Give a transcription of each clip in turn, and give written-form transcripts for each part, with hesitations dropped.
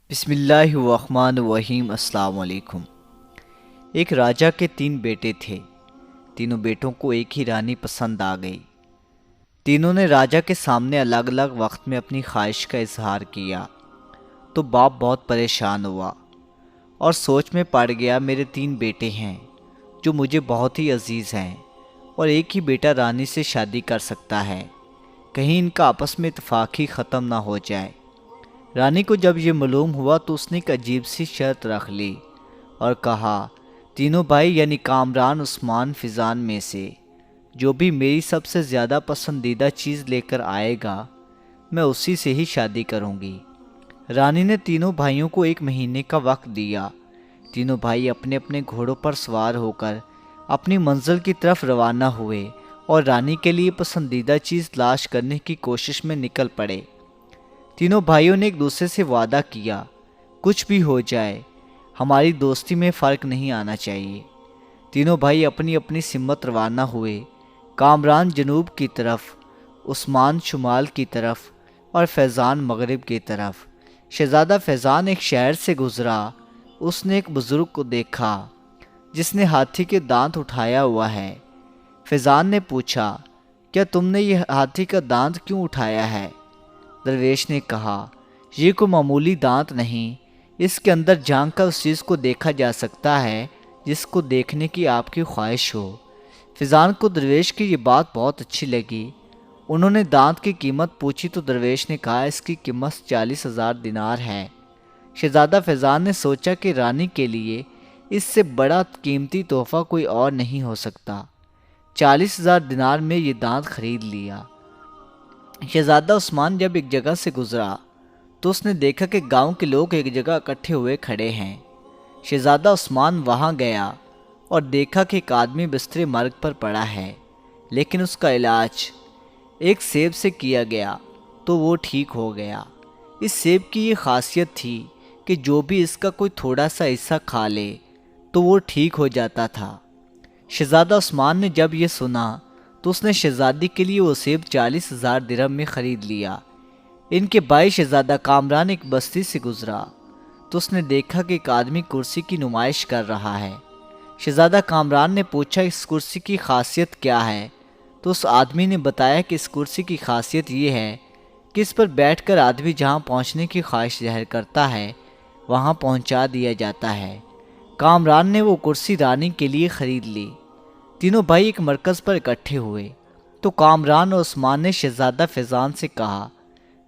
بسم اللہ الرحمن الرحیم۔ السلام علیکم۔ ایک راجا کے 3 بیٹے تھے۔ تینوں بیٹوں کو ایک ہی رانی پسند آ گئی۔ تینوں نے راجا کے سامنے الگ الگ وقت میں اپنی خواہش کا اظہار کیا تو باپ بہت پریشان ہوا اور سوچ میں پڑ گیا، میرے 3 بیٹے ہیں جو مجھے بہت ہی عزیز ہیں اور ایک ہی بیٹا رانی سے شادی کر سکتا ہے، کہیں ان کا آپس میں اتفاق ہی ختم نہ ہو جائے۔ رانی کو جب یہ معلوم ہوا تو اس نے ایک عجیب سی شرط رکھ لی اور کہا، تینوں بھائی یعنی کامران، عثمان، فیضان میں سے جو بھی میری سب سے زیادہ پسندیدہ چیز لے کر آئے گا میں اسی سے ہی شادی کروں گی۔ رانی نے تینوں بھائیوں کو 1 مہینے کا وقت دیا۔ تینوں بھائی اپنے اپنے گھوڑوں پر سوار ہو کر اپنی منزل کی طرف روانہ ہوئے اور رانی کے لیے پسندیدہ چیز تلاش کرنے کی کوشش میں نکل پڑے۔ تینوں بھائیوں نے ایک دوسرے سے وعدہ کیا، کچھ بھی ہو جائے ہماری دوستی میں فرق نہیں آنا چاہیے۔ تینوں بھائی اپنی اپنی سمت روانہ ہوئے، کامران جنوب کی طرف، عثمان شمال کی طرف اور فیضان مغرب کی طرف۔ شہزادہ فیضان ایک شہر سے گزرا۔ اس نے ایک بزرگ کو دیکھا جس نے ہاتھی کے دانت اٹھایا ہوا ہے۔ فیضان نے پوچھا، کیا تم نے یہ ہاتھی کا دانت کیوں اٹھایا ہے؟ درویش نے کہا، یہ کوئی معمولی دانت نہیں، اس کے اندر جھانک کر اس چیز کو دیکھا جا سکتا ہے جس کو دیکھنے کی آپ کی خواہش ہو۔ فیضان کو درویش کی یہ بات بہت اچھی لگی۔ انہوں نے دانت کی قیمت پوچھی تو درویش نے کہا، اس کی قیمت 40,000 دینار ہے۔ شہزادہ فیضان نے سوچا کہ رانی کے لیے اس سے بڑا قیمتی تحفہ کوئی اور نہیں ہو سکتا۔ 40,000 دینار میں یہ دانت خرید لیا۔ شہزادہ عثمان جب ایک جگہ سے گزرا تو اس نے دیکھا کہ گاؤں کے لوگ ایک جگہ اکٹھے ہوئے کھڑے ہیں۔ شہزادہ عثمان وہاں گیا اور دیکھا کہ ایک آدمی بستر مرگ پر پڑا ہے، لیکن اس کا علاج ایک سیب سے کیا گیا تو وہ ٹھیک ہو گیا۔ اس سیب کی یہ خاصیت تھی کہ جو بھی اس کا کوئی تھوڑا سا حصہ کھا لے تو وہ ٹھیک ہو جاتا تھا۔ شہزادہ عثمان نے جب یہ سنا تو اس نے شہزادی کے لیے وہ سیب 40,000 درہم میں خرید لیا۔ ان کے بھائی شہزادہ کامران ایک بستی سے گزرا تو اس نے دیکھا کہ ایک آدمی کرسی کی نمائش کر رہا ہے۔ شہزادہ کامران نے پوچھا، اس کرسی کی خاصیت کیا ہے؟ تو اس آدمی نے بتایا کہ اس کرسی کی خاصیت یہ ہے کہ اس پر بیٹھ کر آدمی جہاں پہنچنے کی خواہش ظاہر کرتا ہے وہاں پہنچا دیا جاتا ہے۔ کامران نے وہ کرسی رانی کے لیے خرید لی۔ تینوں بھائی ایک مرکز پر اکٹھے ہوئے تو کامران اور عثمان نے شہزادہ فیضان سے کہا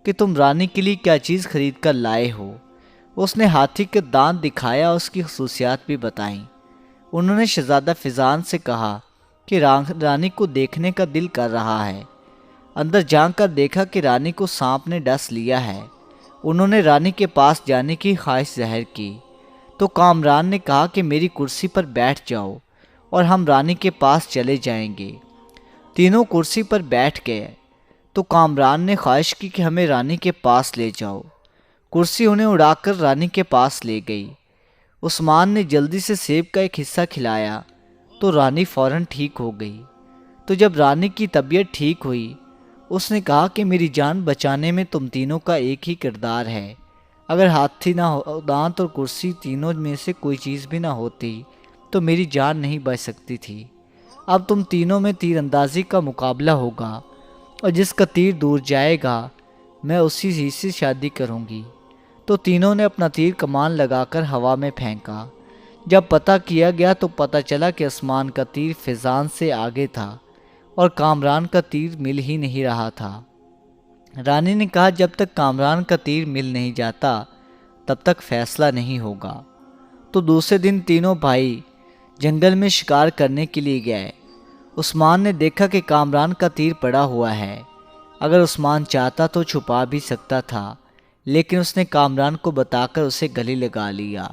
کہ تم رانی کے لیے کیا چیز خرید کر لائے ہو؟ اس نے ہاتھی کے دانت دکھایا اور اس کی خصوصیات بھی بتائیں۔ انہوں نے شہزادہ فیضان سے کہا کہ رانی کو دیکھنے کا دل کر رہا ہے۔ اندر جھانک کر دیکھا کہ رانی کو سانپ نے ڈس لیا ہے۔ انہوں نے رانی کے پاس جانے کی خواہش ظاہر کی تو کامران نے کہا کہ میری کرسی پر بیٹھ جاؤ اور ہم رانی کے پاس چلے جائیں گے۔ تینوں کرسی پر بیٹھ گئے تو کامران نے خواہش کی کہ ہمیں رانی کے پاس لے جاؤ۔ کرسی انہیں اڑا کر رانی کے پاس لے گئی۔ عثمان نے جلدی سے سیب کا ایک حصہ کھلایا تو رانی فوراً ٹھیک ہو گئی۔ تو جب رانی کی طبیعت ٹھیک ہوئی اس نے کہا کہ میری جان بچانے میں تم تینوں کا ایک ہی کردار ہے۔ اگر ہاتھی نہ ہو، دانت اور کرسی تینوں میں سے کوئی چیز بھی نہ ہوتی تو میری جان نہیں بچ سکتی تھی۔ اب تم تینوں میں تیر اندازی کا مقابلہ ہوگا اور جس کا تیر دور جائے گا میں اسی ہی سے شادی کروں گی۔ تو تینوں نے اپنا تیر کمان لگا کر ہوا میں پھینکا۔ جب پتہ کیا گیا تو پتہ چلا کہ عثمان کا تیر فیضان سے آگے تھا اور کامران کا تیر مل ہی نہیں رہا تھا۔ رانی نے کہا، جب تک کامران کا تیر مل نہیں جاتا تب تک فیصلہ نہیں ہوگا۔ تو دوسرے دن تینوں بھائی جنگل میں شکار کرنے کے لیے گئے۔ عثمان نے دیکھا کہ کامران کا تیر پڑا ہوا ہے۔ اگر عثمان چاہتا تو چھپا بھی سکتا تھا، لیکن اس نے کامران کو بتا کر اسے گلے لگا لیا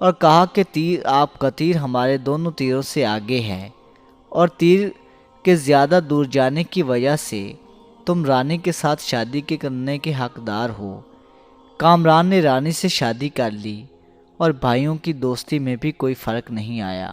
اور کہا کہ آپ کا تیر ہمارے دونوں تیروں سے آگے ہے اور تیر کے زیادہ دور جانے کی وجہ سے تم رانی کے ساتھ شادی کرنے کے حقدار ہو۔ کامران نے رانی سے شادی کر لی اور بھائیوں کی دوستی میں بھی کوئی فرق نہیں آیا۔